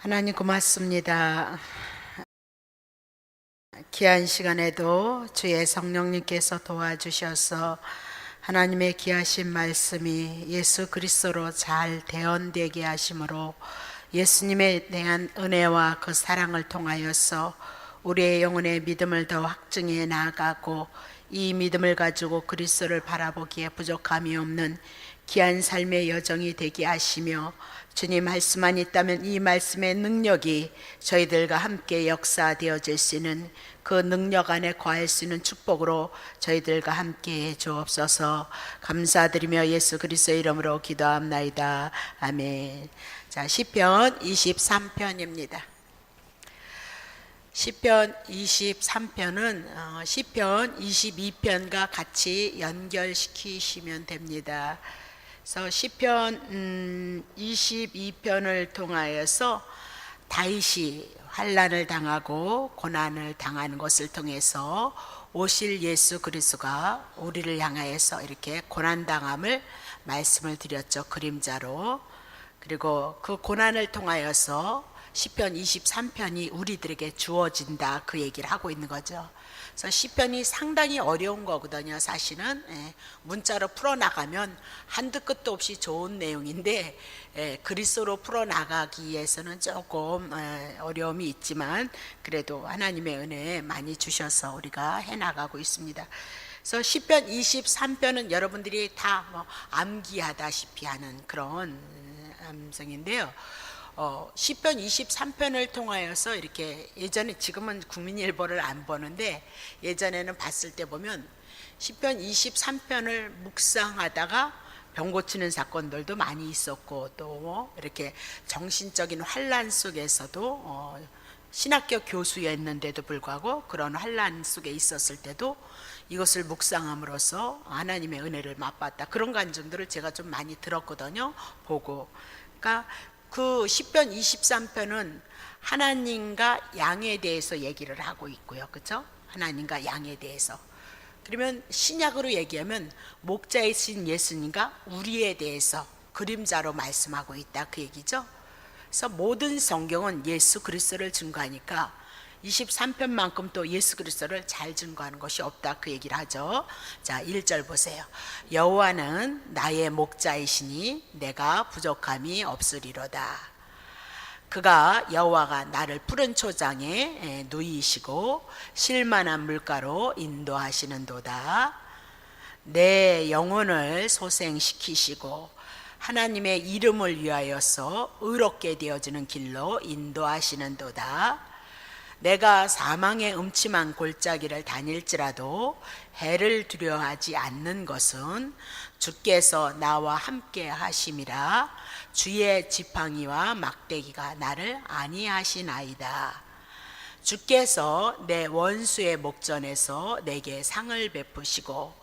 하나님 고맙습니다. 귀한 시간에도 주의 성령님께서 도와주셔서 하나님의 귀하신 말씀이 예수 그리스도로 잘 대언되게 하심으로 예수님에 대한 은혜와 그 사랑을 통하여서 우리의 영혼의 믿음을 더 확증해 나아가고 이 믿음을 가지고 그리스도를 바라보기에 부족함이 없는 귀한 삶의 여정이 되게 하시며 주님 말씀만 있다면 이 말씀의 능력이 저희들과 함께 역사되어질 수 있는 그 능력 안에 거할 수 있는 축복으로 저희들과 함께 주옵소서. 감사드리며 예수 그리스도의 이름으로 기도합나이다. 아멘. 자, 시편 23편입니다. 시편 23편은 시편 22편과 같이 연결시키시면 됩니다. 그래서 시편 22편을 통하여서 다윗이 환난을 당하고 고난을 당하는 것을 통해서 오실 예수 그리스도가 우리를 향하여서 이렇게 고난당함을 말씀을 드렸죠. 그림자로. 그리고 그 고난을 통하여서 시편 23편이 우리들에게 주어진다, 그 얘기를 하고 있는 거죠. 그래서 시편이 상당히 어려운 거거든요. 사실은 문자로 풀어나가면 한두 끝도 없이 좋은 내용인데 그리스도로 풀어나가기 위해서는 조금 어려움이 있지만 그래도 하나님의 은혜 많이 주셔서 우리가 해나가고 있습니다. 그래서 시편 23편은 여러분들이 다 암기하다시피 하는 그런 음성인데요. 시편 23편을 통하여서 이렇게 예전에, 지금은 국민일보를 안 보는데 예전에는 봤을 때 보면 시편 23편을 묵상하다가 병 고치는 사건들도 많이 있었고 또 이렇게 정신적인 환난 속에서도 신학교 교수였는데도 불구하고 그런 환난 속에 있었을 때도 이것을 묵상함으로써 하나님의 은혜를 맛봤다, 그런 간증들을 제가 좀 많이 들었거든요. 보고. 그러니까 그 시편 23편은 하나님과 양에 대해서 얘기를 하고 있고요. 그렇죠? 하나님과 양에 대해서. 그러면 신약으로 얘기하면 목자이신 예수님과 우리에 대해서 그림자로 말씀하고 있다, 그 얘기죠. 그래서 모든 성경은 예수 그리스도를 증거하니까 23편만큼 또 예수 그리스도를 잘 증거하는 것이 없다, 그 얘기를 하죠. 자, 1절 보세요. 여호와는 나의 목자이시니 내가 부족함이 없으리로다. 그가 여호와가 나를 푸른 초장에 누이시고 쉴만한 물가로 인도하시는도다. 내 영혼을 소생시키시고 하나님의 이름을 위하여서 의롭게 되어지는 길로 인도하시는도다. 내가 사망의 음침한 골짜기를 다닐지라도 해를 두려워하지 않는 것은 주께서 나와 함께 하심이라. 주의 지팡이와 막대기가 나를 안위하시나이다. 주께서 내 원수의 목전에서 내게 상을 베푸시고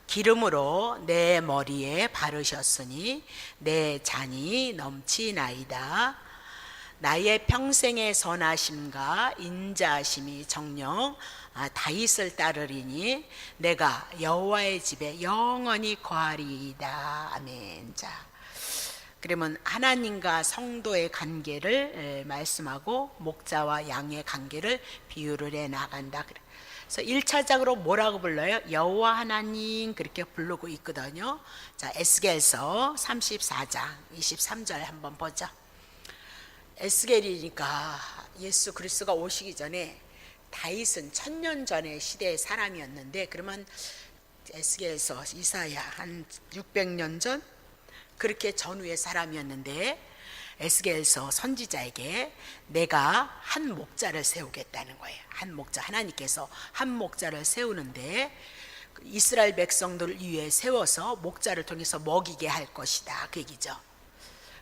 기름으로 내 머리에 바르셨으니 내 잔이 넘치나이다. 나의 평생의 선하심과 인자하심이 정녕 다윗을 따르리니 내가 여호와의 집에 영원히 거하리이다. 아멘. 자, 그러면 하나님과 성도의 관계를 말씀하고 목자와 양의 관계를 비유를 해 나간다. 그래서 1차적으로 뭐라고 불러요? 여호와 하나님, 그렇게 부르고 있거든요. 자, 에스겔서 34장 23절 한번 보죠. 에스겔이니까 예수 그리스도가 오시기 전에 다윗은 1000년 전의 시대의 사람이었는데, 그러면 에스겔서 이사야 한 600년 전 그렇게 전후의 사람이었는데 에스겔서 선지자에게 내가 한 목자를 세우겠다는 거예요. 한 목자, 하나님께서 한 목자를 세우는데 이스라엘 백성들을 위해 세워서 목자를 통해서 먹이게 할 것이다, 그 얘기죠.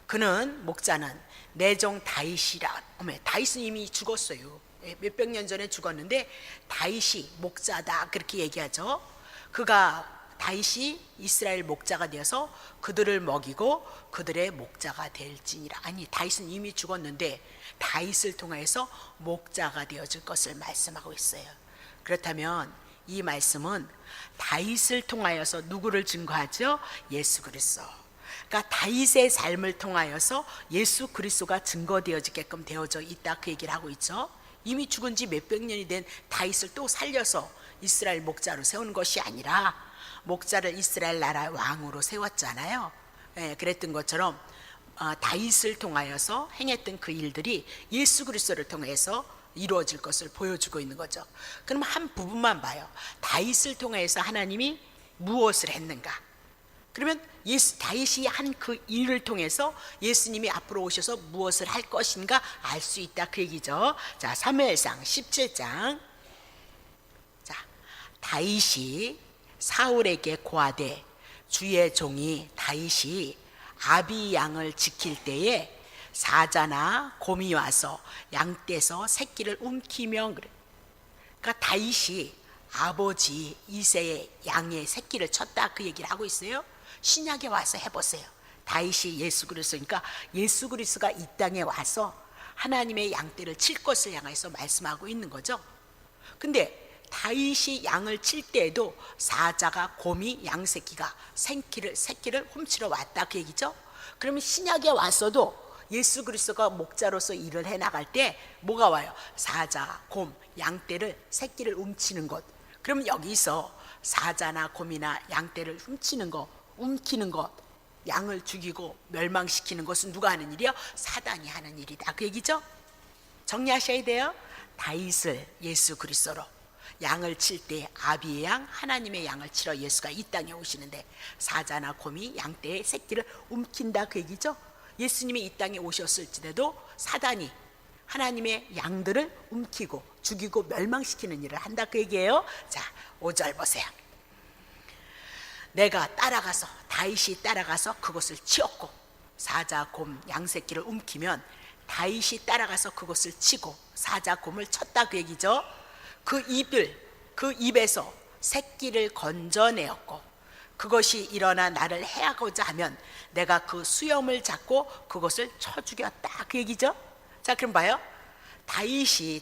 그는, 목자는 내 종 다윗이라. 다윗은 이미 죽었어요. 몇백 년 전에 죽었는데 다윗이 목자다, 그렇게 얘기하죠. 다윗이 이스라엘 목자가 되어서 그들을 먹이고 그들의 목자가 될지니라. 아니, 다윗은 이미 죽었는데 다윗을 통해서 목자가 되어질 것을 말씀하고 있어요. 그렇다면 이 말씀은 다윗을 통하여서 누구를 증거하죠? 예수 그리스도. 그러니까 다윗의 삶을 통하여서 예수 그리스도가 증거되어지게끔 되어져 있다, 그 얘기를 하고 있죠. 이미 죽은 지 몇백 년이 된 다윗을 또 살려서 이스라엘 목자로 세운 것이 아니라 목자를 이스라엘 나라의 왕으로 세웠잖아요. 예, 그랬던 것처럼 다윗을 통하여서 행했던 그 일들이 예수 그리스도를 통해서 이루어질 것을 보여주고 있는 거죠. 그럼 한 부분만 봐요. 다윗을 통해서 하나님이 무엇을 했는가? 그러면 다윗이 한 그 일을 통해서 예수님이 앞으로 오셔서 무엇을 할 것인가 알 수 있다, 그 얘기죠. 자, 사무엘상 17장. 자, 다윗이 사울에게 고하되 주의 종이 다윗이 아비 양을 지킬 때에 사자나 곰이 와서 양떼에서 새끼를 움키며 그래. 그러니까 다윗이 아버지 이새의 양의 새끼를 쳤다, 그 얘기를 하고 있어요. 신약에 와서 해보세요. 다윗이 예수 그리스도니까 예수 그리스도가 이 땅에 와서 하나님의 양떼를 칠 것을 향해서 말씀하고 있는 거죠. 근데 다윗이 양을 칠 때에도 사자가 곰이 양 새끼가 새끼를 훔치러 왔다, 그 얘기죠. 그러면 신약에 왔어도 예수 그리스도가 목자로서 일을 해 나갈 때 뭐가 와요? 사자, 곰, 양떼를 새끼를 훔치는 것. 그럼 여기서 사자나 곰이나 양떼를 훔치는 것, 움키는 것, 양을 죽이고 멸망시키는 것은 누가 하는 일이요? 사단이 하는 일이다, 그 얘기죠. 정리하셔야 돼요. 다윗을 예수 그리스도로, 양을 칠 때 아비의 양, 하나님의 양을 치러 예수가 이 땅에 오시는데 사자나 곰이 양떼의 새끼를 움킨다, 그 얘기죠. 예수님이 이 땅에 오셨을지라도 사단이 하나님의 양들을 움키고 죽이고 멸망시키는 일을 한다, 그 얘기예요. 자, 5절 보세요. 내가 따라가서, 다윗이 따라가서 그것을 치었고, 사자, 곰, 양새끼를 움키면 다윗이 따라가서 그것을 치고 사자, 곰을 쳤다, 그 얘기죠. 그 입에서 새끼를 건져내었고, 그것이 일어나 나를 해하고자 하면 내가 그 수염을 잡고 그것을 쳐 죽였다, 그 얘기죠. 자, 그럼 봐요. 다윗이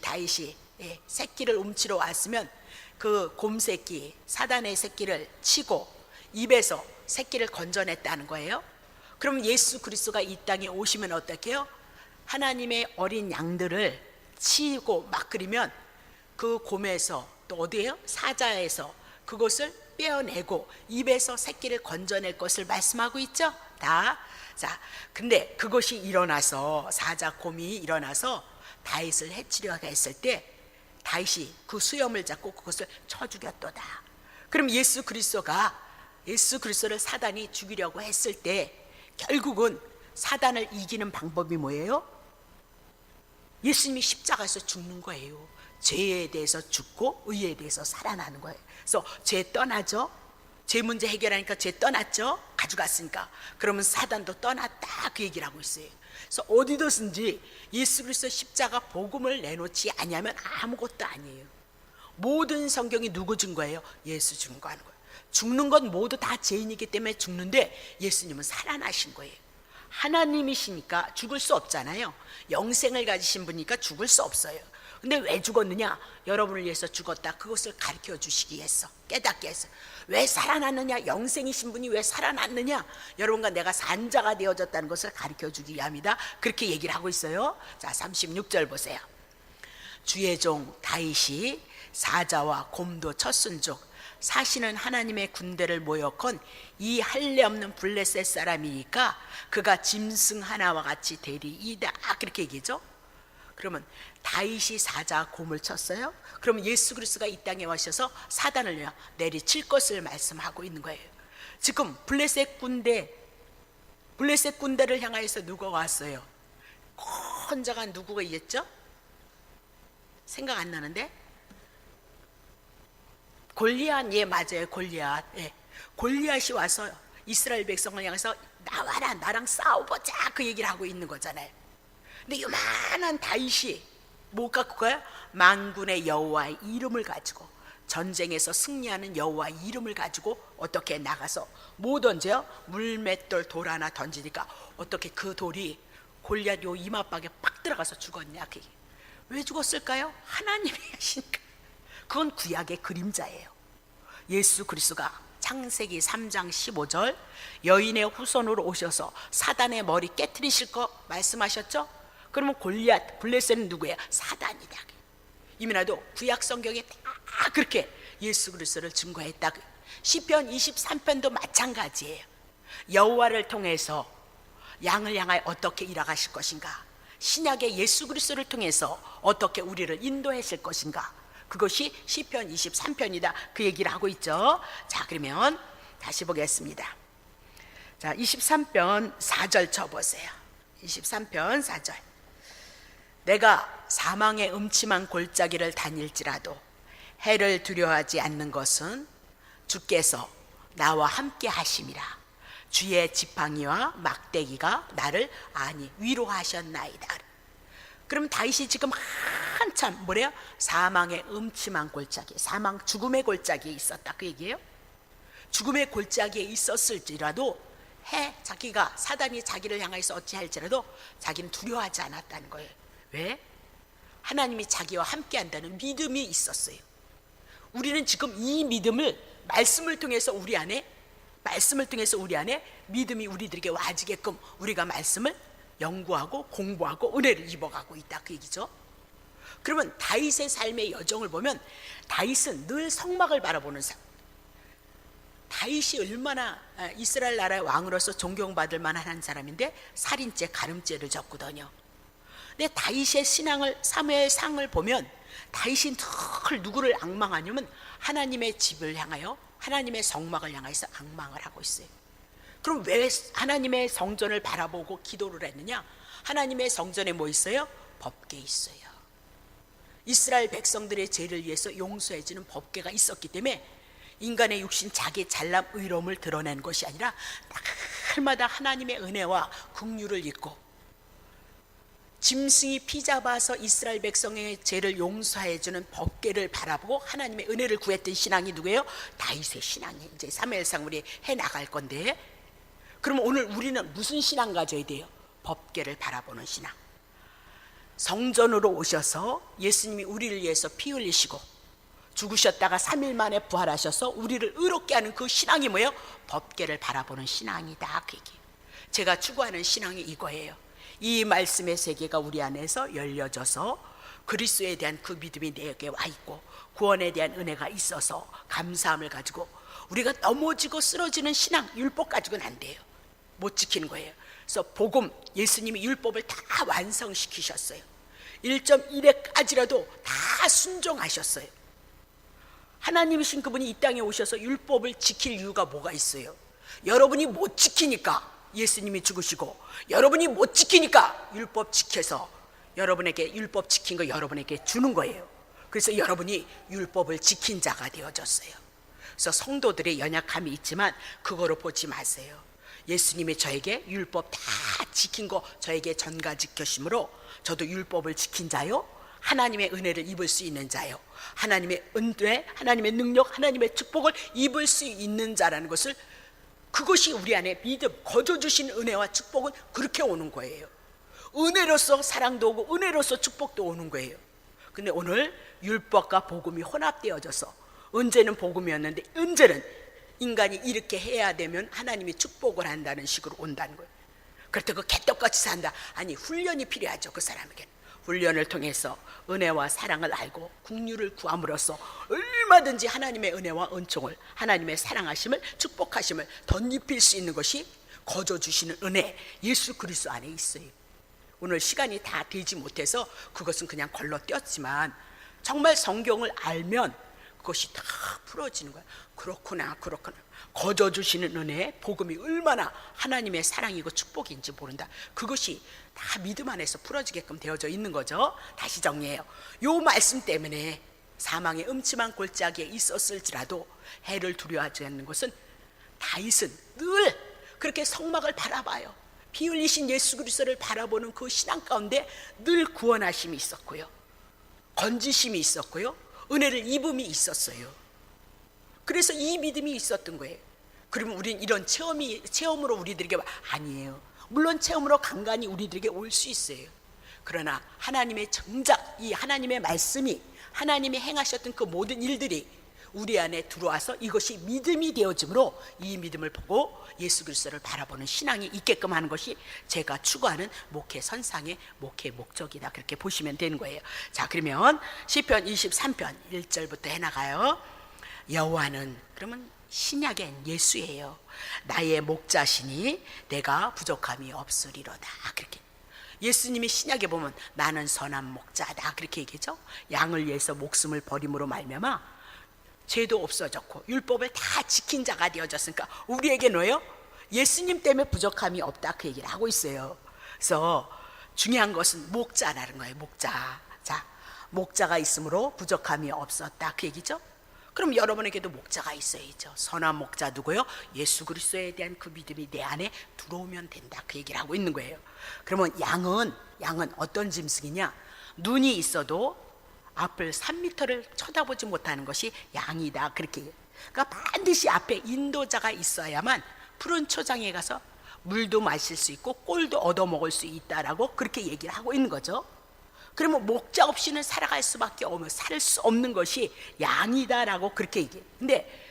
새끼를 훔치러 왔으면 그 곰새끼, 사단의 새끼를 치고 입에서 새끼를 건져냈다는 거예요. 그럼 예수 그리스도가 이 땅에 오시면 어떻게 해요? 하나님의 어린 양들을 치고 막 그리면 그 곰에서 또 어디에요? 사자에서 그것을 빼어내고 입에서 새끼를 건져낼 것을 말씀하고 있죠. 다. 자, 근데 그것이 일어나서, 사자, 곰이 일어나서 다윗을 해치려고 했을 때 다윗이 그 수염을 잡고 그것을 쳐 죽였도다. 그럼 예수 그리스도를 사단이 죽이려고 했을 때 결국은 사단을 이기는 방법이 뭐예요? 예수님이 십자가에서 죽는 거예요. 죄에 대해서 죽고 의에 대해서 살아나는 거예요. 그래서 죄 떠나죠. 죄 문제 해결하니까 죄 떠났죠. 가져갔으니까. 그러면 사단도 떠났다, 그 얘기를 하고 있어요. 그래서 어디든지 예수 그리스도 십자가 복음을 내놓지 아니하면 아무것도 아니에요. 모든 성경이 누구 증거예요? 예수 증거하는 거예요. 죽는 건 모두 다 죄인이기 때문에 죽는데 예수님은 살아나신 거예요. 하나님이시니까 죽을 수 없잖아요. 영생을 가지신 분이니까 죽을 수 없어요. 근데 왜 죽었느냐? 여러분을 위해서 죽었다, 그것을 가르쳐 주시기 위해서, 깨닫게 해서. 왜 살아났느냐? 영생이신 분이 왜 살아났느냐? 여러분과 내가 산자가 되어졌다는 것을 가르쳐 주기 위함이다, 그렇게 얘기를 하고 있어요. 자, 36절 보세요. 주의 종 다윗이 사자와 곰도 쳤은즉 사시는 하나님의 군대를 모욕한 이 할례 없는 블레셋 사람이니까 그가 짐승 하나와 같이 되리이다, 그렇게 얘기죠. 그러면 다윗이 사자, 곰을 쳤어요. 그럼 예수 그리스도가 이 땅에 오셔서 사단을 내리칠 것을 말씀하고 있는 거예요. 지금 블레셋 군대를 향하여서 누가 왔어요? 혼자가 누구가 있겠죠? 생각 안 나는데? 골리앗, 예, 맞아요. 골리앗. 예. 골리앗이 와서 이스라엘 백성을 향해서 나와라, 나랑 싸워보자, 그 얘기를 하고 있는 거잖아요. 근데 요만한 다윗이 뭐 갖고 가요? 만군의 여호와의 이름을 가지고, 전쟁에서 승리하는 여호와의 이름을 가지고 어떻게 나가서 뭐 던져요? 물맷돌 돌 하나 던지니까 어떻게 그 돌이 골리앗 요 이마박에 팍 들어가서 죽었냐? 그게 왜 죽었을까요? 하나님이 하시니까. 그건 구약의 그림자예요. 예수 그리스도가 창세기 3장 15절 여인의 후손으로 오셔서 사단의 머리 깨트리실 거 말씀하셨죠? 그러면 골리앗, 블레셋은 누구예요? 사단이다. 이민아도 구약 성경에 다 그렇게 예수 그리스도를 증거했다. 시편 23편도 마찬가지예요. 여호와를 통해서 양을 향하여 어떻게 일하실 것인가, 신약의 예수 그리스도를 통해서 어떻게 우리를 인도하실 것인가, 그것이 시편 23편이다 그 얘기를 하고 있죠. 자, 그러면 다시 보겠습니다. 자, 23편 4절 쳐보세요. 23편 4절. 내가 사망의 음침한 골짜기를 다닐지라도 해를 두려워하지 않는 것은 주께서 나와 함께 하심이라. 주의 지팡이와 막대기가 나를 아니 위로하셨나이다. 그럼 다윗이 지금 한참 뭐래요? 사망의 음침한 골짜기, 사망 죽음의 골짜기에 있었다 그 얘기예요. 죽음의 골짜기에 있었을지라도 자기가 사단이 자기를 향해서 어찌할지라도 자기는 두려워하지 않았다는 거예요. 왜? 하나님이 자기와 함께 한다는 믿음이 있었어요. 우리는 지금 이 믿음을 말씀을 통해서 우리 안에 믿음이 우리들에게 와지게끔 우리가 말씀을 연구하고 공부하고 은혜를 입어가고 있다 그 얘기죠. 그러면 다윗의 삶의 여정을 보면 다윗은 늘 성막을 바라보는 삶. 다윗이 얼마나 이스라엘 나라의 왕으로서 존경받을 만한 사람인데 살인죄, 가늠죄를 졌거든요. 근데 다윗의 신앙을, 사무엘상을 보면 다윗이 늘 누구를 앙망하냐면 하나님의 집을 향하여, 하나님의 성막을 향해서 앙망을 하고 있어요. 그럼 왜 하나님의 성전을 바라보고 기도를 했느냐? 하나님의 성전에 뭐 있어요? 법궤 있어요. 이스라엘 백성들의 죄를 위해서 용서해 주는 법궤가 있었기 때문에 인간의 육신 자기 잘남 의로움을 드러낸 것이 아니라 날마다 하나님의 은혜와 긍휼을 입고 짐승이 피 잡아서 이스라엘 백성의 죄를 용서해 주는 법궤를 바라보고 하나님의 은혜를 구했던 신앙이 누구예요? 다윗의 신앙이 이제 사무엘상 우리 해 나갈 건데, 그럼 오늘 우리는 무슨 신앙 가져야 돼요? 법궤를 바라보는 신앙. 성전으로 오셔서 예수님이 우리를 위해서 피 흘리시고 죽으셨다가 3일 만에 부활하셔서 우리를 의롭게 하는 그 신앙이 뭐예요? 법궤를 바라보는 신앙이다 그 얘기예요. 제가 추구하는 신앙이 이거예요. 이 말씀의 세계가 우리 안에서 열려져서 그리스도에 대한 그 믿음이 내게 와 있고 구원에 대한 은혜가 있어서 감사함을 가지고 우리가 넘어지고 쓰러지는 신앙, 율법 가지고는 안 돼요. 못 지키는 거예요. 그래서 복음, 예수님이 율법을 다 완성시키셨어요. 1.1회까지라도 다 순종하셨어요. 하나님이신 그분이 이 땅에 오셔서 율법을 지킬 이유가 뭐가 있어요? 여러분이 못 지키니까 예수님이 죽으시고, 여러분이 못 지키니까 율법 지켜서 여러분에게 율법 지킨 거 여러분에게 주는 거예요. 그래서 여러분이 율법을 지킨 자가 되어졌어요. 그래서 성도들의 연약함이 있지만 그거로 보지 마세요. 예수님이 저에게 율법 다 지킨 거 저에게 전가지켜심으로 저도 율법을 지킨 자요, 하나님의 은혜를 입을 수 있는 자요, 하나님의 은혜, 하나님의 능력, 하나님의 축복을 입을 수 있는 자라는 것을, 그것이 우리 안에 믿음, 거저 주신 은혜와 축복은 그렇게 오는 거예요. 은혜로서 사랑도 오고 은혜로서 축복도 오는 거예요. 근데 오늘 율법과 복음이 혼합되어져서 언제는 복음이었는데 언제는 인간이 이렇게 해야 되면 하나님이 축복을 한다는 식으로 온다는 거예요. 그렇다고 개떡같이 산다. 아니, 훈련이 필요하죠. 그 사람에게는 훈련을 통해서 은혜와 사랑을 알고 긍휼을 구함으로써 얼마든지 하나님의 은혜와 은총을, 하나님의 사랑하심을, 축복하심을 덧입힐 수 있는 것이 거저 주시는 은혜, 예수 그리스도 안에 있어요. 오늘 시간이 다 되지 못해서 그것은 그냥 걸러뛰었지만 정말 성경을 알면 그것이 다 풀어지는 거야. 그렇구나. 거저 주시는 은혜, 복음이 얼마나 하나님의 사랑이고 축복인지 모른다. 그것이 다 믿음 안에서 풀어지게끔 되어져 있는 거죠. 다시 정리해요. 요 말씀 때문에 사망의 음침한 골짜기에 있었을지라도 해를 두려워하지 않는 것은, 다윗은 늘 그렇게 성막을 바라봐요. 피 흘리신 예수 그리스도를 바라보는 그 신앙 가운데 늘 구원하심이 있었고요, 건지심이 있었고요, 은혜를 입음이 있었어요. 그래서 이 믿음이 있었던 거예요. 그러면 우리는 이런 체험으로 우리들에게 아니에요. 물론 체험으로 간간히 우리들에게 올 수 있어요. 그러나 하나님의 정작 이 하나님의 말씀이, 하나님이 행하셨던 그 모든 일들이 우리 안에 들어와서 이것이 믿음이 되어짐으로 이 믿음을 보고 예수 그리스도를 바라보는 신앙이 있게끔 하는 것이 제가 추구하는 목회 선상의 목회 목적이다, 그렇게 보시면 되는 거예요. 자, 그러면 시편 23편 1절부터 해나가요. 여호와는, 그러면 신약엔 예수예요. 나의 목자시니 내가 부족함이 없으리로다, 그렇게. 예수님이 신약에 보면 나는 선한 목자다, 그렇게 얘기죠. 양을 위해서 목숨을 버림으로 말미암아 죄도 없어졌고 율법을 다 지킨 자가 되어졌으니까 우리에게 뭐예요? 예수님 때문에 부족함이 없다, 그 얘기를 하고 있어요. 그래서 중요한 것은 목자라는 거예요. 목자. 자, 목자가 있으므로 부족함이 없었다, 그 얘기죠. 그럼 여러분에게도 목자가 있어야죠. 선한 목자 누구요? 예수 그리스도에 대한 그 믿음이 내 안에 들어오면 된다, 그 얘기를 하고 있는 거예요. 그러면 양은 어떤 짐승이냐? 눈이 있어도 앞을 3m를 쳐다보지 못하는 것이 양이다, 그렇게. 그러니까 반드시 앞에 인도자가 있어야만 푸른 초장에 가서 물도 마실 수 있고 꼴도 얻어먹을 수 있다라고 그렇게 얘기를 하고 있는 거죠. 그러면 목자 없이는 살아갈 수밖에 없는, 살 수 없는 것이 양이다라고 그렇게 얘기해요. 근데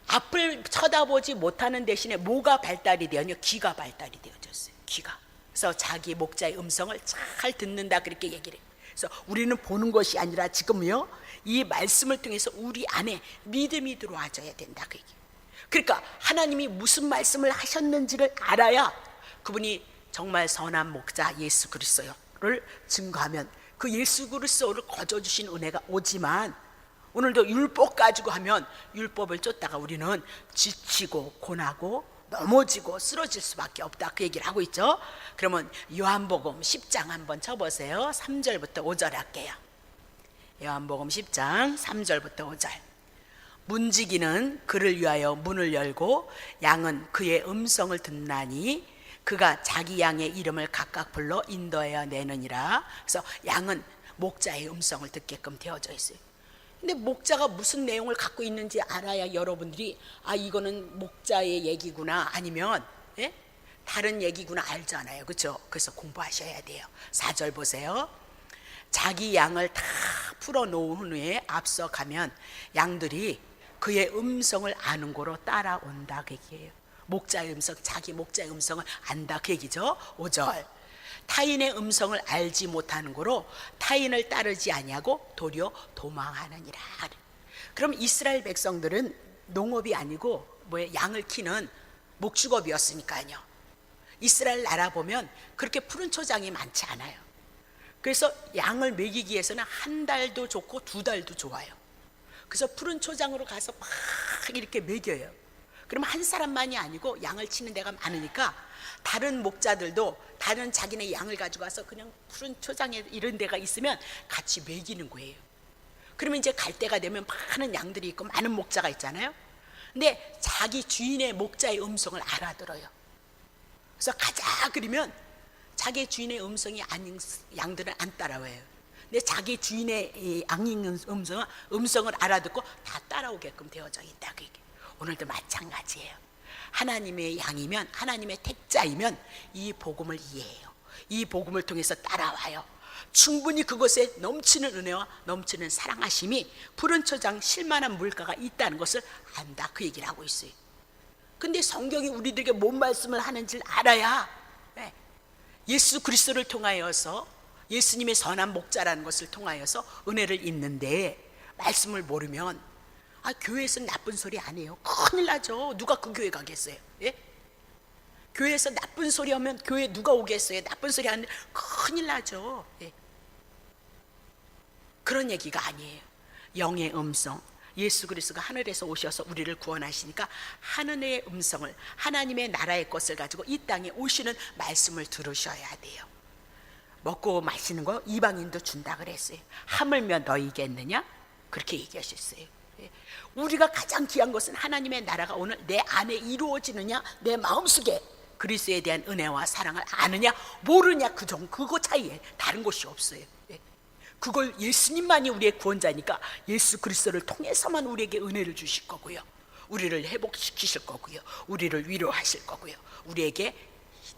앞을 쳐다보지 못하는 대신에 뭐가 발달이 되었냐? 귀가 발달이 되어졌어요. 귀가. 그래서 자기 목자의 음성을 잘 듣는다, 그렇게 얘기를 해요. 그래서 우리는 보는 것이 아니라 지금요, 이 말씀을 통해서 우리 안에 믿음이 들어와줘야 된다, 그 얘기예요. 그러니까 하나님이 무슨 말씀을 하셨는지를 알아야 그분이 정말 선한 목자 예수 그리스도를 증거하면 그 예수 그리스도를 거저주신 은혜가 오지만, 오늘도 율법 가지고 하면 율법을 쫓다가 우리는 지치고 고나고 넘어지고 쓰러질 수밖에 없다, 그 얘기를 하고 있죠. 그러면 요한복음 10장 한번 쳐보세요. 3절부터 5절 할게요. 요한복음 10장 3절부터 5절. 문지기는 그를 위하여 문을 열고 양은 그의 음성을 듣나니 그가 자기 양의 이름을 각각 불러 인도하여 내느니라. 그래서 양은 목자의 음성을 듣게끔 되어져 있어요. 근데 목자가 무슨 내용을 갖고 있는지 알아야 여러분들이 이거는 목자의 얘기구나, 아니면 다른 얘기구나 알잖아요, 그렇죠? 그래서 공부하셔야 돼요. 4절 보세요. 자기 양을 다 풀어놓은 후에 앞서가면 양들이 그의 음성을 아는 고로 따라온다, 그 얘기예요. 목자의 음성, 자기 목자의 음성을 안다, 그 얘기죠. 5절. 타인의 음성을 알지 못하는 고로 타인을 따르지 아니하고 도리어 도망하느니라. 그럼 이스라엘 백성들은 농업이 아니고 양을 키는 목축업이었으니까요. 이스라엘 나라 보면 그렇게 푸른 초장이 많지 않아요. 그래서 양을 먹이기 위해서는 한 달도 좋고 두 달도 좋아요. 그래서 푸른 초장으로 가서 막 이렇게 먹여요. 그러면 한 사람만이 아니고 양을 치는 데가 많으니까 다른 목자들도 다른 자기네 양을 가지고 와서 그냥 푸른 초장에 이런 데가 있으면 같이 먹이는 거예요. 그러면 이제 갈 때가 되면 많은 양들이 있고 많은 목자가 있잖아요. 근데 자기 주인의 목자의 음성을 알아들어요. 그래서 가자 그러면 자기 주인의 음성이 아닌 양들은 안 따라와요. 근데 자기 주인의 양인 음성을 알아듣고 다 따라오게끔 되어져 있다. 오늘도 마찬가지예요. 하나님의 양이면, 하나님의 택자이면 이 복음을 이해해요. 이 복음을 통해서 따라와요. 충분히 그것에 넘치는 은혜와 넘치는 사랑하심이 푸른 초장 실만한 물가가 있다는 것을 안다, 그 얘기를 하고 있어요. 근데 성경이 우리들에게 뭔 말씀을 하는지를 알아야 예수 그리스도를 통하여서, 예수님의 선한 목자라는 것을 통하여서 은혜를 입는데, 말씀을 모르면 교회에서는 나쁜 소리 안 해요. 큰일 나죠. 누가 그 교회 가겠어요? 예? 교회에서 나쁜 소리 하면 교회 누가 오겠어요? 나쁜 소리 하는데 큰일 나죠. 예. 그런 얘기가 아니에요. 영의 음성, 예수 그리스도가 하늘에서 오셔서 우리를 구원하시니까 하늘의 음성을, 하나님의 나라의 것을 가지고 이 땅에 오시는 말씀을 들으셔야 돼요. 먹고 마시는 거 이방인도 준다 그랬어요. 하물며 너희겠느냐? 그렇게 얘기하셨어요. 우리가 가장 귀한 것은 하나님의 나라가 오늘 내 안에 이루어지느냐, 내 마음속에 그리스도에 대한 은혜와 사랑을 아느냐 모르냐, 그거 차이에 다른 것이 없어요. 그걸 예수님만이 우리의 구원자니까 예수 그리스도를 통해서만 우리에게 은혜를 주실 거고요, 우리를 회복시키실 거고요, 우리를 위로하실 거고요, 우리에게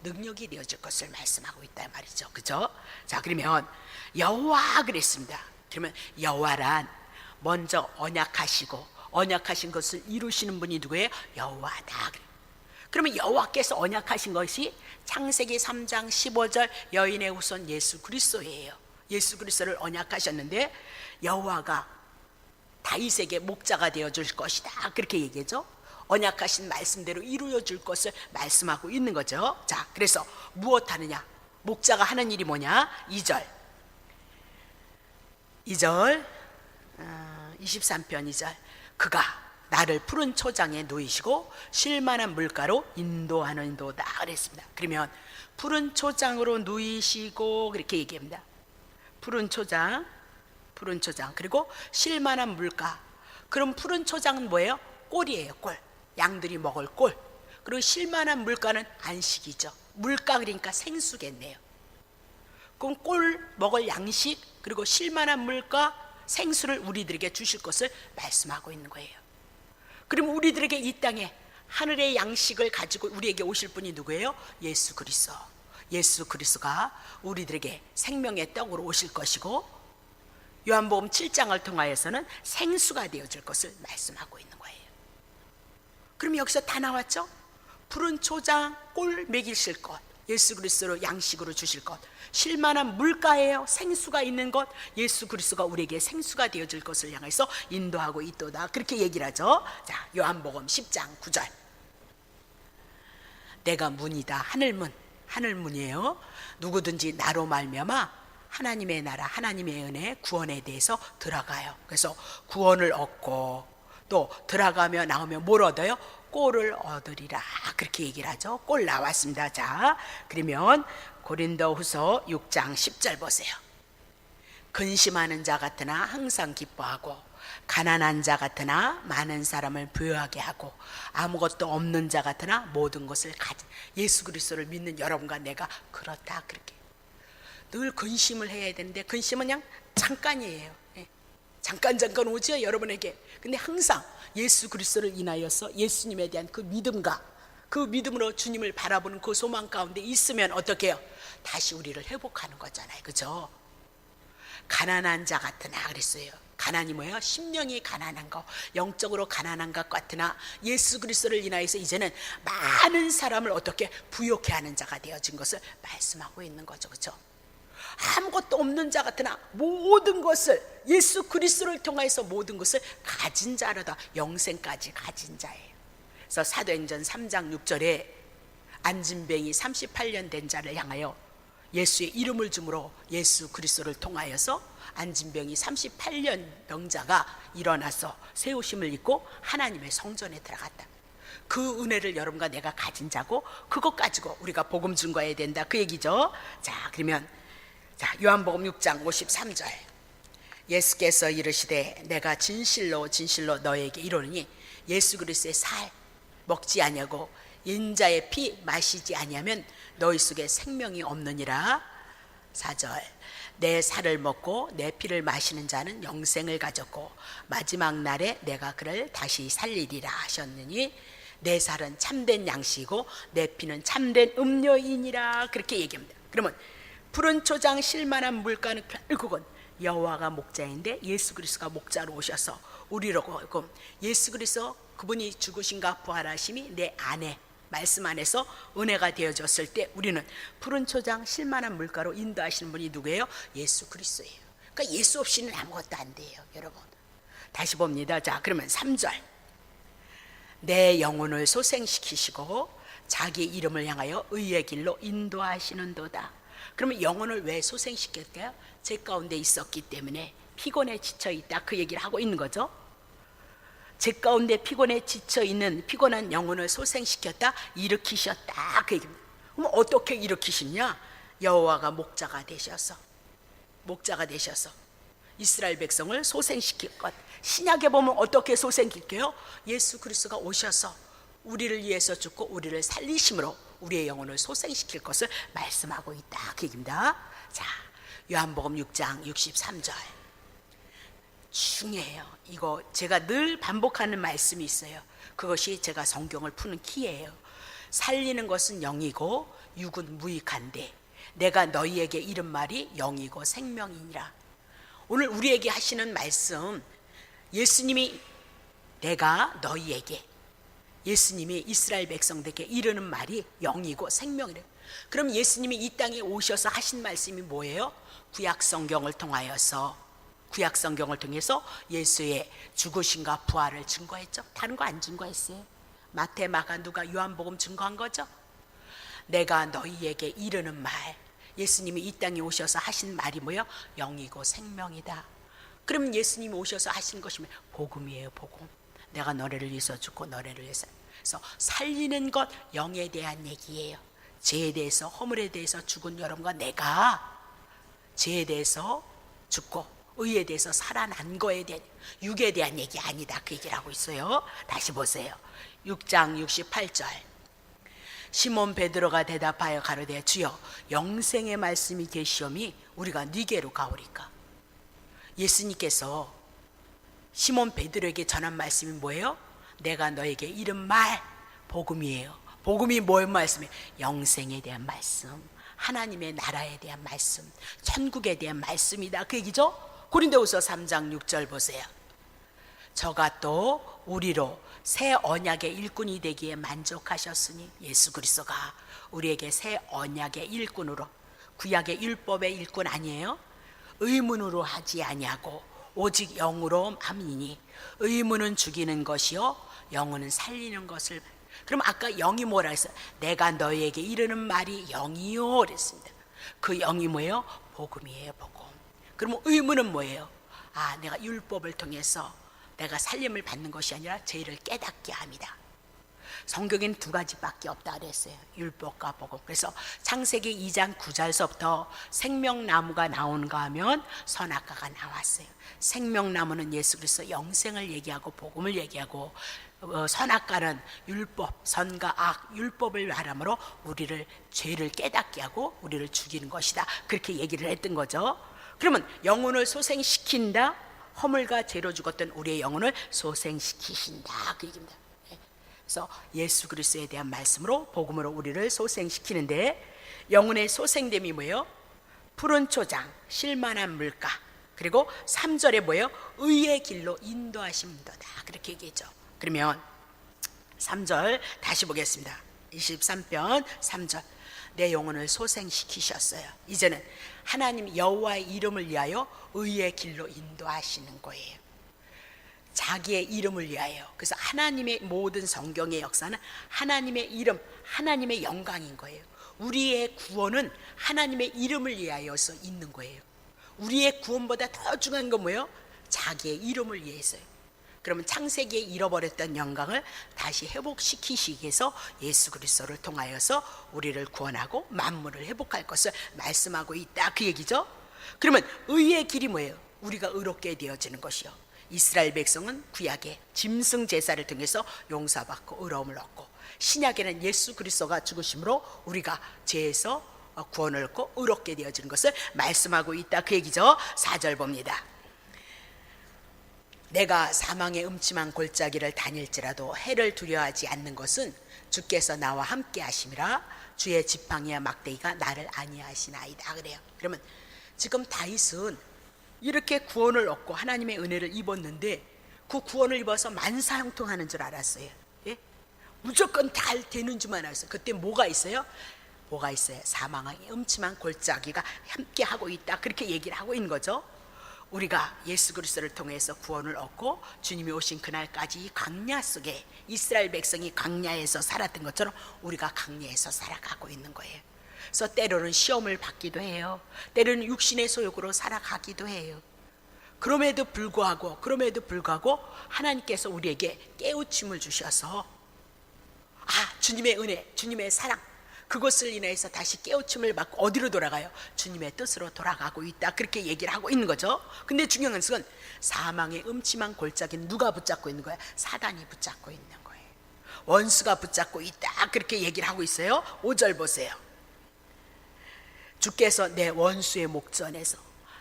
능력이 되어질 것을 말씀하고 있다 말이죠. 그죠? 자, 그러면 여호와 그랬습니다. 그러면 여호와란 먼저 언약하시고 언약하신 것을 이루시는 분이 누구예요? 여호와다. 그러면 여호와께서 언약하신 것이 창세기 3장 15절 여인의 후손 예수 그리스도예요. 예수 그리스도를 언약하셨는데 여호와가 다윗에게 목자가 되어줄 것이다, 그렇게 얘기하죠. 언약하신 말씀대로 이루어줄 것을 말씀하고 있는 거죠. 자, 그래서 무엇 하느냐? 목자가 하는 일이 뭐냐? 2절 23편 2절 그가 나를 푸른 초장에 누이시고 쉴만한 물가로 인도하는도다 그랬습니다. 그러면 푸른 초장으로 누이시고 그렇게 얘기합니다. 푸른 초장 그리고 쉴만한 물가. 그럼 푸른 초장은 뭐예요? 꼴이에요. 꼴. 양들이 먹을 꼴. 그리고 쉴만한 물가는 안식이죠. 물가 그러니까 생수겠네요. 그럼 꼴 먹을 양식 그리고 쉴만한 물가 생수를 우리들에게 주실 것을 말씀하고 있는 거예요. 그럼 우리들에게 이 땅에 하늘의 양식을 가지고 우리에게 오실 분이 누구예요? 예수 그리스도. 예수 그리스도가 우리들에게 생명의 떡으로 오실 것이고 요한복음 7장을 통하여서는 생수가 되어줄 것을 말씀하고 있는 거예요. 그럼 여기서 다 나왔죠? 푸른 초장, 꼴 먹이실 것, 예수 그리스도로 양식으로 주실 것, 쉴만한 물가예요. 생수가 있는 것, 예수 그리스도가 우리에게 생수가 되어줄 것을 향해서 인도하고 있도다, 그렇게 얘기를 하죠. 자, 요한복음 10장 9절 내가 문이다. 하늘문, 하늘문이에요. 누구든지 나로 말미암아 하나님의 나라, 하나님의 은혜, 구원에 대해서 들어가요. 그래서 구원을 얻고 또 들어가며 나오며 뭘 얻어요? 꼴을 얻으리라, 그렇게 얘기를 하죠. 꼴 나왔습니다. 자, 그러면 고린도후서 6장 10절 보세요. 근심하는 자 같으나 항상 기뻐하고 가난한 자 같으나 많은 사람을 부유하게 하고 아무것도 없는 자 같으나 모든 것을 가진 예수 그리스도를 믿는 여러분과 내가 그렇다, 그렇게 늘 근심을 해야 되는데 근심은 그냥 잠깐이에요. 잠깐 오죠 여러분에게. 근데 항상 예수 그리스도를 인하여서 예수님에 대한 그 믿음과 그 믿음으로 주님을 바라보는 그 소망 가운데 있으면 어떻게 해요? 다시 우리를 회복하는 거잖아요. 그죠? 가난한 자 같으나 그랬어요. 가난이 뭐예요? 심령이 가난한 거, 영적으로 가난한 것 같으나 예수 그리스도를 인하여서 이제는 많은 사람을 어떻게 부욕해 하는 자가 되어진 것을 말씀하고 있는 거죠. 그렇죠? 아무것도 없는 자 같으나 모든 것을 예수 그리스도를 통하여서 모든 것을 가진 자로다, 영생까지 가진 자예요. 그래서 사도행전 3장 6절에 안진뱅이 38년 된 자를 향하여 예수의 이름을 주므로 예수 그리스도를 통하여서 안진병이 38년 병자가 일어나서 새 옷임을 입고 하나님의 성전에 들어갔다. 그 은혜를 여러분과 내가 가진 자고 그것 가지고 우리가 복음 증거해야 된다, 그 얘기죠. 자, 그러면 자, 요한복음 6장 53절 예수께서 이르시되 내가 진실로 진실로 너에게 이르노니 예수 그리스도의 살 먹지 아니하고 인자의 피 마시지 아니하면 너희 속에 생명이 없느니라. 4절 내 살을 먹고 내 피를 마시는 자는 영생을 가졌고 마지막 날에 내가 그를 다시 살리리라 하셨느니 내 살은 참된 양식이고 내 피는 참된 음료이니라, 그렇게 얘기합니다. 그러면 푸른 초장 쉴만한 물가는 결국은 여호와가 목자인데 예수 그리스도가 목자로 오셔서 우리로 예수 그리스도 그분이 죽으신가 부활하심이 내 안에 말씀 안에서 은혜가 되어졌을 때 우리는 푸른 초장 쉴만한 물가로 인도하시는 분이 누구예요? 예수 그리스도예요. 그러니까 예수 없이는 아무것도 안 돼요, 여러분. 다시 봅니다. 자, 그러면 3절 내 영혼을 소생시키시고 자기 이름을 향하여 의의 길로 인도하시는도다. 그러면 영혼을 왜 소생시킬까요? 제 가운데 있었기 때문에 피곤에 지쳐있다, 그 얘기를 하고 있는 거죠. 제 가운데 피곤에 지쳐있는 피곤한 영혼을 소생시켰다, 일으키셨다, 그 얘기입니다. 그럼 어떻게 일으키시냐? 여호와가 목자가 되셔서 이스라엘 백성을 소생시킬 것. 신약에 보면 어떻게 소생시켜요? 예수 그리스도가 오셔서 우리를 위해서 죽고 우리를 살리심으로 우리의 영혼을 소생시킬 것을 말씀하고 있다, 그 얘기입니다. 자, 요한복음 6장 63절 중요해요. 이거 제가 늘 반복하는 말씀이 있어요. 그것이 제가 성경을 푸는 키예요. 살리는 것은 영이고 육은 무익한데 내가 너희에게 이른 말이 영이고 생명이니라. 오늘 우리에게 하시는 말씀, 예수님이 내가 너희에게, 예수님이 이스라엘 백성들에게 이르는 말이 영이고 생명이래. 그럼 예수님이 이 땅에 오셔서 하신 말씀이 뭐예요? 구약 성경을 통해서 예수의 죽으심과 부활을 증거했죠. 다른 거 안 증거했어요. 마태, 마가, 누가, 요한복음 증거한 거죠. 내가 너희에게 이르는 말, 예수님이 이 땅에 오셔서 하신 말이 뭐예요? 영이고 생명이다. 그럼 예수님이 오셔서 하신 것이 복음이에요. 복음. 내가 너희를 위해서 죽고 너희를 위해서. 그래서 살리는 것, 영에 대한 얘기예요. 죄에 대해서, 허물에 대해서 죽은 여러분과 내가 죄에 대해서 죽고 의에 대해서 살아난 거에 대한, 육에 대한 얘기 아니다, 그 얘기를 하고 있어요. 다시 보세요. 6장 68절. 시몬 베드로가 대답하여 가로되 주여 영생의 말씀이 계시오니 우리가 네게로 가오리까. 예수님께서 시몬 베드로에게 전한 말씀이 뭐예요? 내가 너에게 이른 말, 복음이에요. 복음이 뭐의 말씀이에요? 영생에 대한 말씀, 하나님의 나라에 대한 말씀, 천국에 대한 말씀이다, 그 얘기죠. 고린도후서 3장 6절 보세요. 저가 또 우리로 새 언약의 일꾼이 되기에 만족하셨으니, 예수 그리스도가 우리에게 새 언약의 일꾼으로, 구약의 율법의 일꾼 아니에요. 의문으로 하지 아니하고 오직 영으로 함이니 의문은 죽이는 것이요 영은 살리는 것을. 그럼 아까 영이 뭐라 했어요? 내가 너희에게 이르는 말이 영이요 그랬습니다. 그 영이 뭐예요? 복음이에요. 복음. 그러면 의문은 뭐예요? 아, 내가 율법을 통해서 내가 살림을 받는 것이 아니라 죄를 깨닫게 합니다. 성경에는 두 가지밖에 없다 그랬어요. 율법과 복음. 그래서 창세기 2장 9절서부터 생명나무가 나오는가 하면 선악과가 나왔어요. 생명나무는 예수 그리스도 영생을 얘기하고 복음을 얘기하고, 선악과는 율법, 선과 악, 율법을 말하므로 우리를 죄를 깨닫게 하고 우리를 죽이는 것이다, 그렇게 얘기를 했던 거죠. 그러면 영혼을 소생시킨다, 허물과 죄로 죽었던 우리의 영혼을 소생시키신다, 그 얘기입니다. 그래서 예수 그리스도에 대한 말씀으로, 복음으로 우리를 소생시키는데, 영혼의 소생됨이 뭐예요? 푸른 초장, 실만한 물가, 그리고 3절에 뭐예요? 의의 길로 인도하심도다, 그렇게 얘기했죠. 그러면 3절 다시 보겠습니다. 23편 3절. 내 영혼을 소생시키셨어요. 이제는 하나님 여호와의 이름을 위하여 의의 길로 인도하시는 거예요. 자기의 이름을 위하여. 그래서 하나님의 모든 성경의 역사는 하나님의 이름, 하나님의 영광인 거예요. 우리의 구원은 하나님의 이름을 위하여서 있는 거예요. 우리의 구원보다 더 중요한 건 뭐예요? 자기의 이름을 위해서요. 그러면 창세기에 잃어버렸던 영광을 다시 회복시키시기 위해서 예수 그리스도를 통하여서 우리를 구원하고 만물을 회복할 것을 말씀하고 있다, 그 얘기죠. 그러면 의의 길이 뭐예요? 우리가 의롭게 되어지는 것이요. 이스라엘 백성은 구약의 짐승 제사를 통해서 용서받고 의로움을 얻고, 신약에는 예수 그리스도가 죽으심으로 우리가 죄에서 구원을 얻고 의롭게 되어지는 것을 말씀하고 있다, 그 얘기죠. 4절 봅니다. 내가 사망의 음침한 골짜기를 다닐지라도 해를 두려워하지 않는 것은 주께서 나와 함께 하심이라. 주의 지팡이와 막대기가 나를 안위하시나이다, 그래요. 그러면 지금 다윗은 이렇게 구원을 얻고 하나님의 은혜를 입었는데 그 구원을 입어서 만사형통하는 줄 알았어요. 예? 무조건 잘 되는 줄만 알았어요. 그때 뭐가 있어요? 뭐가 있어요? 사망의 음침한 골짜기가 함께 하고 있다, 그렇게 얘기를 하고 있는 거죠. 우리가 예수 그리스도를 통해서 구원을 얻고 주님이 오신 그날까지 이 광야 속에 이스라엘 백성이 광야에서 살았던 것처럼 우리가 광야에서 살아가고 있는 거예요. 그래서 때로는 시험을 받기도 해요. 때로는 육신의 소욕으로 살아가기도 해요. 그럼에도 불구하고 하나님께서 우리에게 깨우침을 주셔서, 주님의 은혜, 주님의 사랑, 그것을 인해서 다시 깨우침을 받고 어디로 돌아가요? 주님의 뜻으로 돌아가고 있다, 그렇게 얘기를 하고 있는 거죠. 근데 중요한 것은 사망의 음침한 골짜기는 누가 붙잡고 있는 거야? 사단이 붙잡고 있는 거예요. 원수가 붙잡고 있다, 그렇게 얘기를 하고 있어요. 5절 보세요. 주께서 내 원수의 목전에서,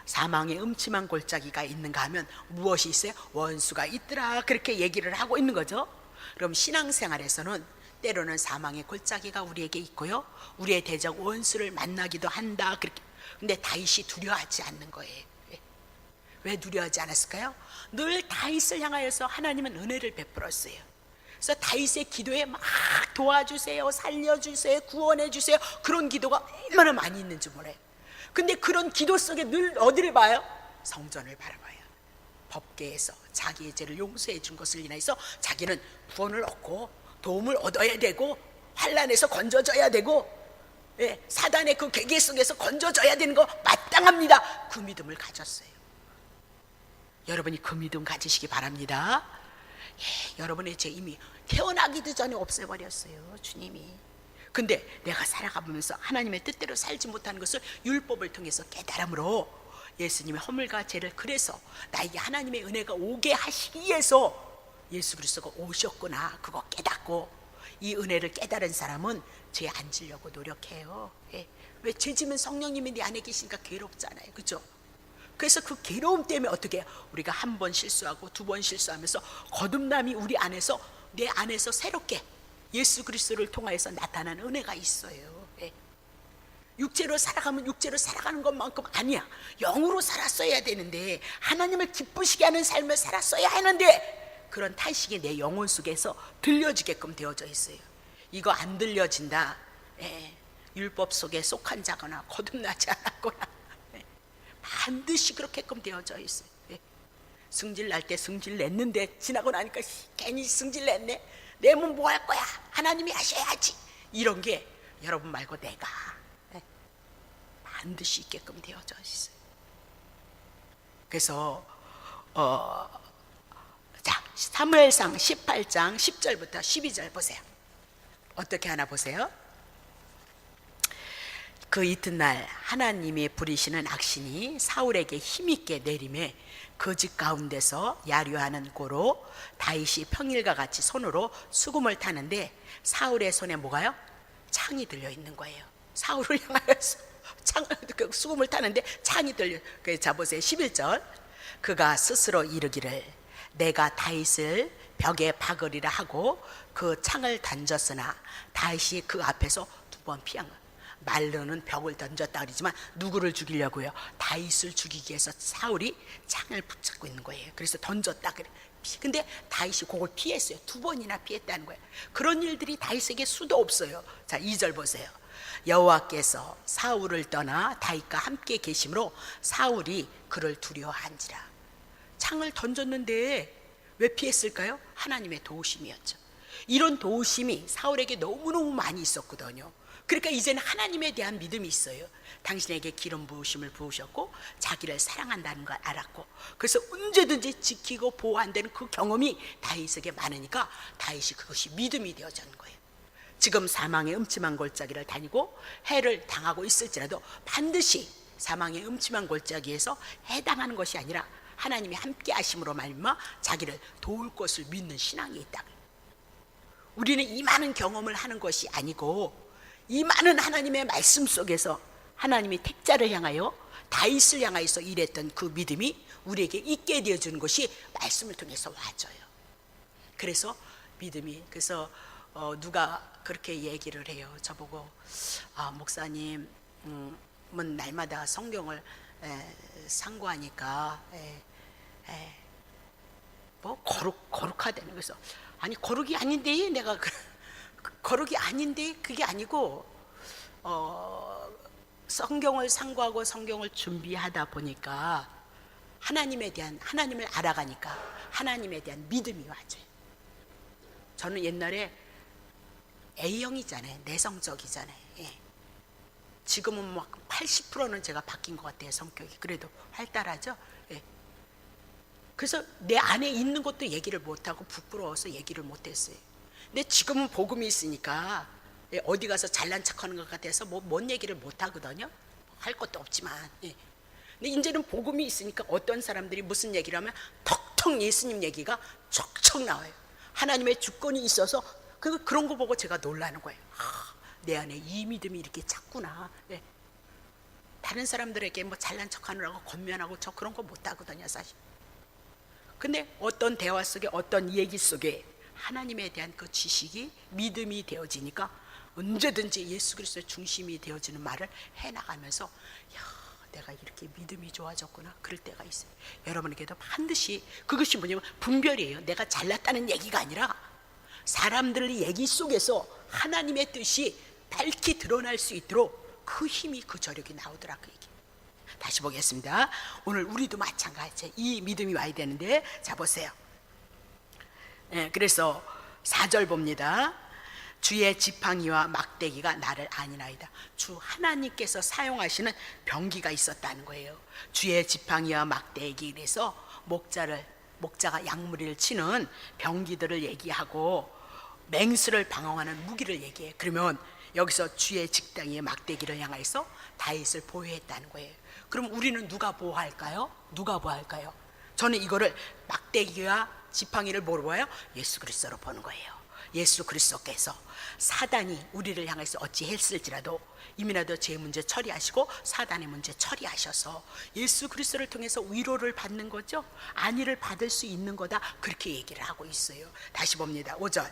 사망의 음침한 골짜기가 있는가 하면 무엇이 있어요? 원수가 있더라, 그렇게 얘기를 하고 있는 거죠. 그럼 신앙생활에서는 때로는 사망의 골짜기가 우리에게 있고요, 우리의 대적 원수를 만나기도 한다, 그렇게. 근데 다윗이 두려워하지 않는 거예요. 왜 누려하지 않았을까요? 늘 다윗을 향하여서 하나님은 은혜를 베풀었어요. 그래서 다윗의 기도에 막 도와주세요, 살려주세요, 구원해주세요, 그런 기도가 얼마나 많이 있는지 몰라요. 근데 그런 기도 속에 늘 어디를 봐요? 성전을 바라봐요. 법궤에서 자기의 죄를 용서해 준 것을 인하여서 자기는 구원을 얻고 도움을 얻어야 되고 환난에서 건져져야 되고, 예, 사단의 그 계계 속에서 건져져야 되는 거 마땅합니다. 그 믿음을 가졌어요. 여러분이 그 믿음 가지시기 바랍니다. 예, 여러분의 죄 이미 태어나기도 전에 없애버렸어요, 주님이. 근데 내가 살아가면서 하나님의 뜻대로 살지 못하는 것을 율법을 통해서 깨달음으로 예수님의 허물과 죄를, 그래서 나에게 하나님의 은혜가 오게 하시기 위해서 예수 그리스도가 오셨구나, 그거 깨닫고, 이 은혜를 깨달은 사람은 죄 안 지려고 노력해요. 예. 왜? 죄 지면 성령님이 내 안에 계시니까 괴롭잖아요, 그죠? 그래서 그 괴로움 때문에 어떻게 해요? 우리가 한 번 실수하고 두 번 실수하면서 거듭남이 우리 안에서, 내 안에서 새롭게 예수 그리스도를 통하여서 나타나는 은혜가 있어요. 예. 육체로 살아가면 육체로 살아가는 것만큼 아니야. 영으로 살았어야 되는데, 하나님을 기쁘시게 하는 삶을 살았어야 하는데, 그런 탄식이 내 영혼 속에서 들려지게끔 되어져 있어요. 이거 안 들려진다, 예, 율법 속에 속한 자거나 거듭나지 않았거나, 예, 반드시 그렇게끔 되어져 있어요. 예. 승질 날 때 승질 냈는데 지나고 나니까 괜히 승질 냈네, 내 몸 뭐 할 거야, 하나님이 하셔야지, 이런 게 여러분 말고 내가, 예, 반드시 있게끔 되어져 있어요. 그래서 자, 사무엘상 18장 10절부터 12절 보세요. 어떻게 하나 보세요. 그 이튿날 하나님이 부리시는 악신이 사울에게 힘있게 내림에 그 집 가운데서 야류하는 고로 다윗이 평일과 같이 손으로 수금을 타는데 사울의 손에 뭐가요? 창이 들려 있는 거예요. 사울을 향하여서 수금을 타는데 창이 들려. 자 보세요. 11절. 그가 스스로 이르기를 내가 다윗을 벽에 박으리라 하고 그 창을 던졌으나 다윗이 그 앞에서 두 번 피한 거예요. 말로는 벽을 던졌다 그러지만 누구를 죽이려고요? 다윗을 죽이기 위해서 사울이 창을 붙잡고 있는 거예요. 그래서 던졌다 그래. 근데 다윗이 그걸 피했어요. 두 번이나 피했다는 거예요. 그런 일들이 다윗에게 수도 없어요. 자 2절 보세요. 여호와께서 사울을 떠나 다윗과 함께 계심으로 사울이 그를 두려워한지라. 창을 던졌는데 왜 피했을까요? 하나님의 도우심이었죠. 이런 도우심이 사울에게 너무너무 많이 있었거든요. 그러니까 이제는 하나님에 대한 믿음이 있어요. 당신에게 기름 부으심을 부으셨고 자기를 사랑한다는 걸 알았고, 그래서 언제든지 지키고 보호한다는 그 경험이 다윗에게 많으니까 다윗이 그것이 믿음이 되어지는 거예요. 지금 사망의 음침한 골짜기를 다니고 해를 당하고 있을지라도 반드시 사망의 음침한 골짜기에서 해당하는 것이 아니라 하나님이 함께 하심으로 말미암아 자기를 도울 것을 믿는 신앙이 있다. 우리는 이 많은 경험을 하는 것이 아니고 이 많은 하나님의 말씀 속에서 하나님이 택자를 향하여 다윗을 향하여서 일했던 그 믿음이 우리에게 있게 되어주는 것이 말씀을 통해서 와줘요. 그래서 믿음이, 그래서 누가 그렇게 얘기를 해요. 저보고 목사님은 날마다 성경을 상고하니까 뭐 거룩하다는, 그래서 아니 거룩이 아닌데, 내가 거룩이 아닌데, 그게 아니고 성경을 상고하고 성경을 준비하다 보니까 하나님을 알아가니까 하나님에 대한 믿음이 와져요. 저는 옛날에 A형이잖아요. 내성적이잖아요. 예. 지금은 막 80%는 제가 바뀐 것 같아요. 성격이 그래도 활달하죠. 예. 그래서 내 안에 있는 것도 얘기를 못하고 부끄러워서 얘기를 못했어요. 근데 지금은 복음이 있으니까 어디 가서 잘난 척하는 것 같아서 뭔 얘기를 못하거든요. 할 것도 없지만. 예. 근데 이제는 복음이 있으니까 어떤 사람들이 무슨 얘기를 하면 턱턱 예수님 얘기가 척척 나와요. 하나님의 주권이 있어서 그런 거 보고 제가 놀라는 거예요. 내 안에 이 믿음이 이렇게 찼구나. 예. 다른 사람들에게 뭐 잘난 척하느라고 권면하고 저 그런 거 못하거든요, 사실. 근데 어떤 대화 속에, 어떤 얘기 속에 하나님에 대한 그 지식이 믿음이 되어지니까 언제든지 예수 그리스도의 중심이 되어지는 말을 해나가면서, 야, 내가 이렇게 믿음이 좋아졌구나. 그럴 때가 있어요. 여러분에게도 반드시 그것이 뭐냐면 분별이에요. 내가 잘났다는 얘기가 아니라 사람들의 얘기 속에서 하나님의 뜻이 밝히 드러날 수 있도록 그 힘이, 그 저력이 나오더라, 그 얘기. 다시 보겠습니다. 오늘 우리도 마찬가지예요. 이 믿음이 와야 되는데, 자 보세요. 그래서 4절 봅니다. 주의 지팡이와 막대기가 나를 아니나이다. 주 하나님께서 사용하시는 병기가 있었다는 거예요. 주의 지팡이와 막대기, 그래서 목자가 양무리를 치는 병기들을 얘기하고 맹수를 방어하는 무기를 얘기해. 그러면 여기서 주의 지팡이의 막대기를 향해서 다윗을 보호했다는 거예요. 그럼 우리는 누가 보호할까요? 누가 보호할까요? 저는 이거를 막대기와 지팡이를 뭐로 봐요? 예수 그리스도로 보는 거예요. 예수 그리스도께서 사단이 우리를 향해서 어찌 했을지라도 이미라도 제 문제 처리하시고 사단의 문제 처리하셔서 예수 그리스도를 통해서 위로를 받는 거죠. 안위를 받을 수 있는 거다, 그렇게 얘기를 하고 있어요. 다시 봅니다. 5절.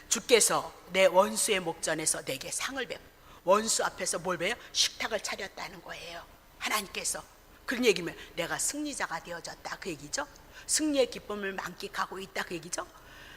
주께서 내 원수의 목전에서 내게 상을 베푸. 원수 앞에서 뭘 베요? 식탁을 차렸다는 거예요. 하나님께서. 그런 얘기면 내가 승리자가 되어졌다, 그 얘기죠. 승리의 기쁨을 만끽하고 있다, 그 얘기죠.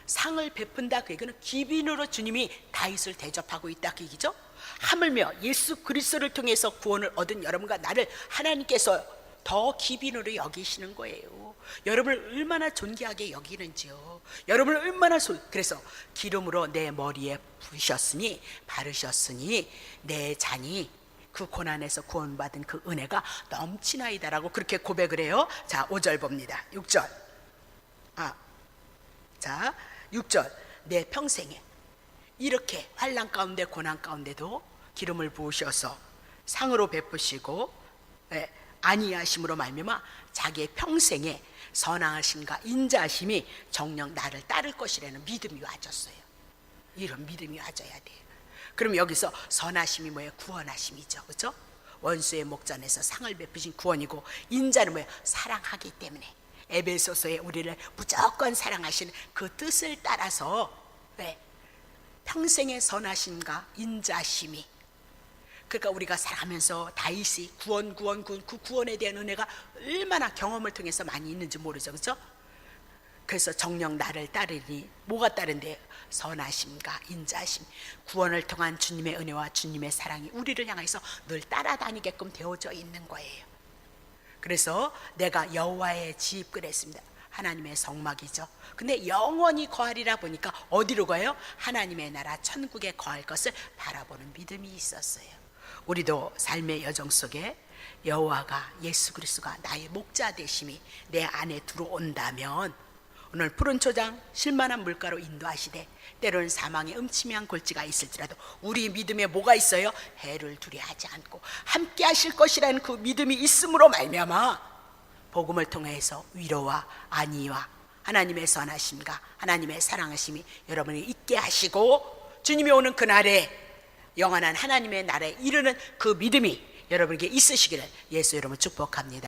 상을 베푼다, 그 얘기는 기빈으로 주님이 다윗을 대접하고 있다, 그 얘기죠. 하물며 예수 그리스도를 통해서 구원을 얻은 여러분과 나를 하나님께서 더 기빈으로 여기시는 거예요. 여러분을 얼마나 존귀하게 여기는지요. 여러분을 얼마나 그래서 기름으로 내 머리에 부으셨으니, 바르셨으니 내 잔이 그 고난에서 구원받은 그 은혜가 넘치나이다라고 그렇게 고백을 해요. 자, 5절 봅니다. 6절. 자, 6절. 내 평생에 이렇게 환난 가운데 고난 가운데도 기름을 부으셔서 상으로 베푸시고 안위하심으로 말미암아 자기의 평생에 선하심과 인자하심이 정녕 나를 따를 것이라는 믿음이 와졌어요. 이런 믿음이 와져야 돼요. 그럼 여기서 선하심이 뭐예요? 구원하심이죠, 그렇죠? 원수의 목전에서 상을 베푸신 구원이고, 인자는 뭐예요? 사랑하기 때문에 에베소서에 우리를 무조건 사랑하시는 그 뜻을 따라서 평생의 선하심과 인자심이, 그러니까 우리가 살아가면서 다윗이 구원 그 구원에 대한 은혜가 얼마나 경험을 통해서 많이 있는지 모르죠, 그렇죠? 그래서 정녕 나를 따르니, 뭐가 따른대요? 선하심과 인자심, 구원을 통한 주님의 은혜와 주님의 사랑이 우리를 향해서 늘 따라다니게끔 되어져 있는 거예요. 그래서 내가 여호와의 집 그랬습니다. 하나님의 성막이죠. 근데 영원히 거하리라 보니까 어디로 가요? 하나님의 나라 천국에 거할 것을 바라보는 믿음이 있었어요. 우리도 삶의 여정 속에 여호와가, 예수 그리스도가 나의 목자 되심이 내 안에 들어온다면, 오늘 푸른 초장 실만한 물가로 인도하시되 때로는 사망의 음침한 골지가 있을지라도 우리 믿음에 뭐가 있어요? 해를 두려워하지 않고 함께 하실 것이라는 그 믿음이 있음으로 말미암아 복음을 통해서 위로와 안위와 하나님의 선하심과 하나님의 사랑하심이 여러분이 있게 하시고, 주님이 오는 그날에 영원한 하나님의 나라에 이르는 그 믿음이 여러분에게 있으시기를 예수 이름으로 축복합니다.